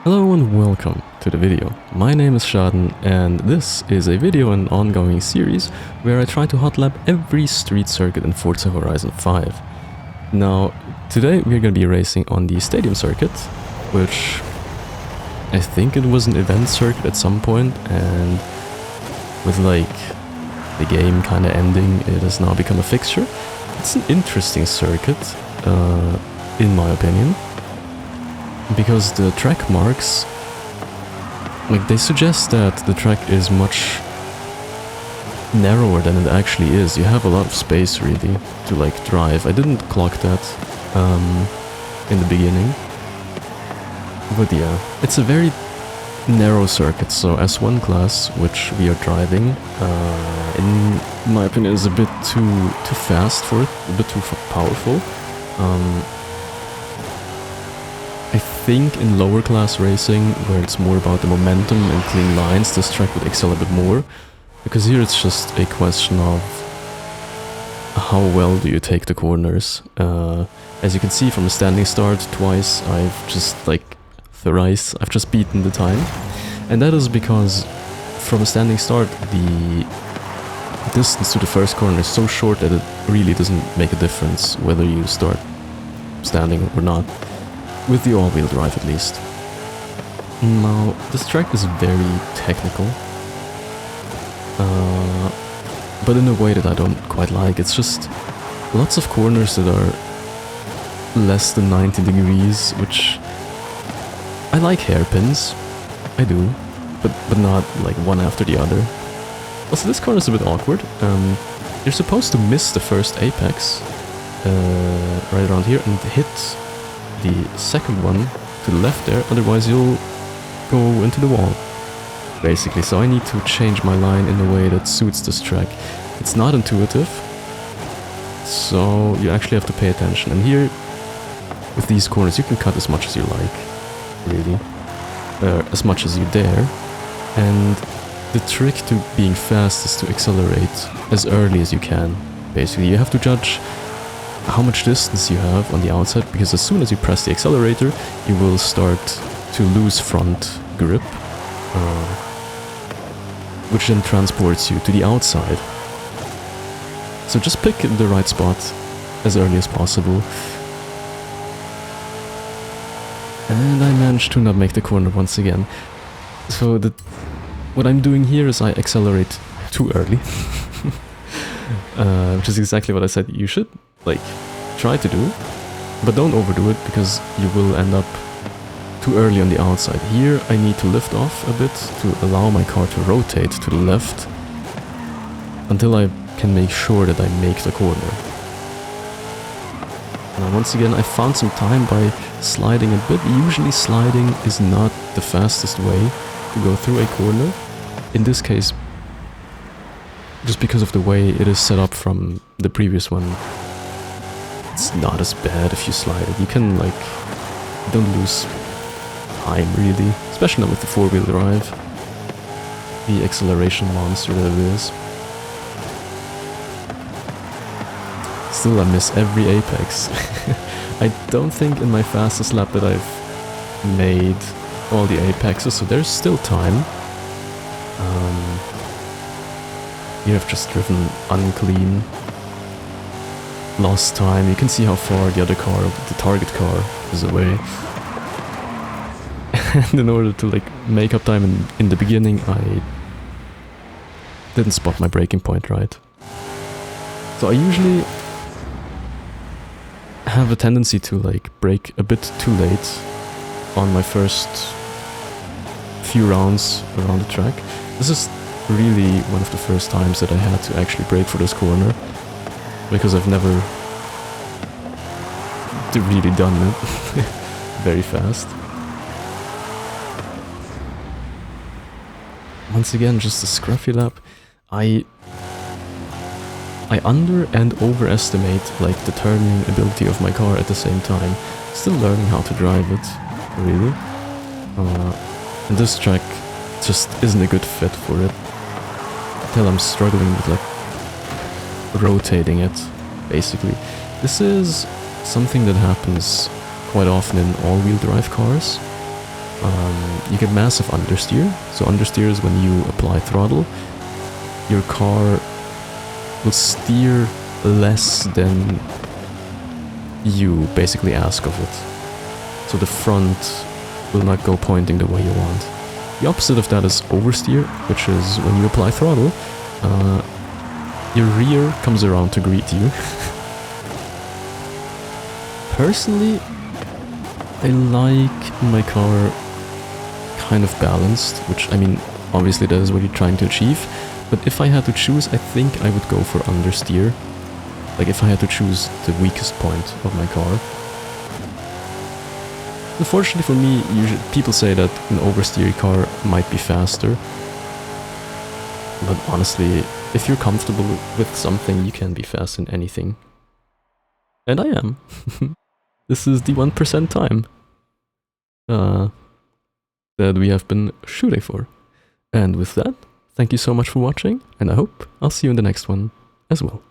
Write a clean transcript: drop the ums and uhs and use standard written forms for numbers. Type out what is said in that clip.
Hello and welcome to the video. My name is Shaden and this is a video in an ongoing series where I try to hotlap every street circuit in Forza Horizon 5. Now, today we're going to be racing on the stadium circuit, which I think it was an event circuit at some point, and with like the game kind of ending, it has now become a fixture. It's an interesting circuit, in my opinion. Because the track marks, like, they suggest that the track is much narrower than it actually is. You have a lot of space really to like drive. I didn't clock that in the beginning, but yeah, it's a very narrow circuit. So S1 class, which we are driving, in my opinion is a bit too fast for it, a bit too powerful. I think in lower class racing, where it's more about the momentum and clean lines, this track would excel a bit more. Because here it's just a question of how well do you take the corners. As you can see from the standing start twice, I've just thrice, I've just beaten the time. And that is because from a standing start, the distance to the first corner is so short that it really doesn't make a difference whether you start standing or not. With the all-wheel drive at least. Now, this track is very technical. But in a way that I don't quite like. It's just lots of corners that are less than 90 degrees, which I like hairpins. I do. But not like one after the other. Also, this corner is a bit awkward. You're supposed to miss the first apex right around here and hit the second one to the left there, otherwise you'll go into the wall, basically. So I need to change my line in a way that suits this track. It's not intuitive, so you actually have to pay attention. And here, with these corners, you can cut as much as you like, really, as much as you dare. And the trick to being fast is to accelerate as early as you can. Basically, you have to judge how much distance you have on the outside, because as soon as you press the accelerator, you will start to lose front grip, which then transports you to the outside. So just pick the right spot as early as possible. And I managed to not make the corner once again. So what I'm doing here is I accelerate too early, which is exactly what I said you should try to do, but don't overdo it, because you will end up too early on the outside. Here I need to lift off a bit to allow my car to rotate to the left until I can make sure that I make the corner. Now once again, I found some time by sliding a bit. Usually sliding is not the fastest way to go through a corner. In this case, just because of the way it is set up from the previous one, it's not as bad if you slide it. You can, don't lose time, really. Especially not with the four-wheel drive. The acceleration monster that it is. Still, I miss every apex. I don't think in my fastest lap that I've made all the apexes, so there's still time. You have just driven unclean. Lost time. You can see how far the other car, the target car, is away. And in order to make up time in the beginning, I didn't spot my braking point right. So I usually have a tendency to brake a bit too late on my first few rounds around the track. This is really one of the first times that I had to actually brake for this corner, because I've never really done it very fast. Once again, just a scruffy lap. I under and overestimate the turning ability of my car at the same time. Still learning how to drive it, really. And this track just isn't a good fit for it. Until I'm struggling with rotating it, basically. This is something that happens quite often in all-wheel drive cars. You get massive understeer. So understeer is when you apply throttle, your car will steer less than you basically ask of it. So the front will not go pointing the way you want. The opposite of that is oversteer, which is when you apply throttle, your rear comes around to greet you. Personally, I like my car kind of balanced, which, I mean, obviously that is what you're trying to achieve, but if I had to choose, I think I would go for understeer. Like, if I had to choose the weakest point of my car. Unfortunately for me, usually people say that an oversteer car might be faster. But honestly, if you're comfortable with something, you can be fast in anything. And I am. This is the 1% time that we have been shooting for. And with that, thank you so much for watching, and I hope I'll see you in the next one as well.